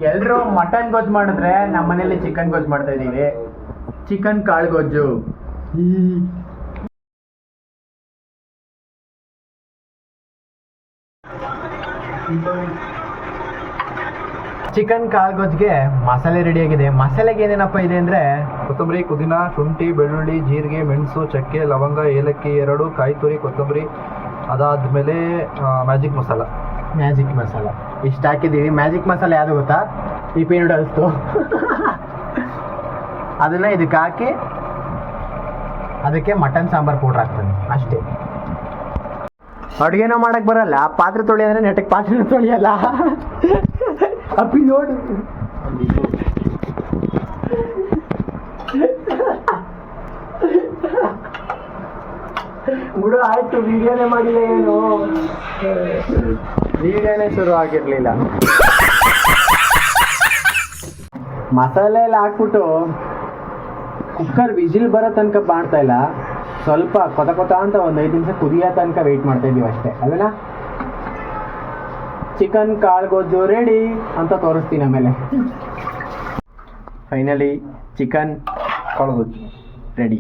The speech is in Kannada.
ಎಲ್ಲರೂ ಮಟನ್ ಗೊಜ್ಜು ಮಾಡಿದ್ರೆ ನಮ್ಮ ಮನೇಲಿ ಚಿಕನ್ ಗೊಜ್ಜು ಮಾಡ್ತಾ ಇದ್ದೀವಿ. ಚಿಕನ್ ಕಾಳು ಗೊಜ್ಜು. ಚಿಕನ್ ಕಾಳು ಗೊಜ್ಜಿಗೆ ಮಸಾಲೆ ರೆಡಿ ಆಗಿದೆ. ಮಸಾಲೆಗೆ ಏನೇನಪ್ಪ ಇದೆ ಅಂದರೆ ಕೊತ್ತಂಬರಿ, ಪುದೀನ, ಶುಂಠಿ, ಬೆಳ್ಳುಳ್ಳಿ, ಜೀರಿಗೆ, ಮೆಣಸು, ಚಕ್ಕೆ, ಲವಂಗ, ಏಲಕ್ಕಿ 2, ಕಾಯಿ ತುರಿ, ಕೊತ್ತಂಬರಿ, ಅದಾದಮೇಲೆ ಮ್ಯಾಜಿಕ್ ಮಸಾಲ ಇಷ್ಟು ಹಾಕಿದ್ದೀವಿ. ಮ್ಯಾಜಿಕ್ ಮಸಾಲ ಯಾವುದು ಗೊತ್ತಾ? ಇಪಿ ನೂಡಲ್ಸ್ದು. ಅದನ್ನು ಇದಕ್ಕೆ ಹಾಕಿ ಅದಕ್ಕೆ ಮಟನ್ ಸಾಂಬಾರು ಪೌಡ್ರ್ ಹಾಕ್ತಾನೆ ಅಷ್ಟೇ. ಅಡುಗೆನೂ ಮಾಡೋಕ್ಕೆ ಬರಲ್ಲ, ಪಾತ್ರೆ ತೊಳಿ ಅಂದರೆ ನೆಟ್ಟಗೆ ಪಾತ್ರೆ ತೊಳಿಯಲ್ಲ. ಅಪ್ಪಿ ನೋಡು, ಬಿಡು ಆಯ್ತು. ವಿಡಿಯೋನೇ ಮಾಡಿಲ್ಲ, ಏನು ವಿಡಿಯೋನೇ ಶುರು ಆಗಿರಲಿಲ್ಲ. ಮಸಾಲೆ ಎಲ್ಲ ಹಾಕ್ಬಿಟ್ಟು ಕುಕ್ಕರ್ ವಿಜಿಲ್ ಬರೋ ತನಕ ಮಾಡ್ತಾ ಇಲ್ಲ, ಸ್ವಲ್ಪ ಕೊತ ಅಂತ ಒಂದು 5 ನಿಮಿಷ ಕುದಿಯೋ ತನಕ ವೆಯ್ಟ್ ಮಾಡ್ತಾ ಇದ್ದೀವಿ ಅಷ್ಟೇ ಅಲ್ವೇನಾ? ಚಿಕನ್ ಕಾಳು ಗೊಜ್ಜು ರೆಡಿ ಅಂತ ತೋರಿಸ್ತೀನಿ ಆಮೇಲೆ. ಫೈನಲಿ ಚಿಕನ್ ಕಾಳು ಗೊಜ್ಜು ರೆಡಿ.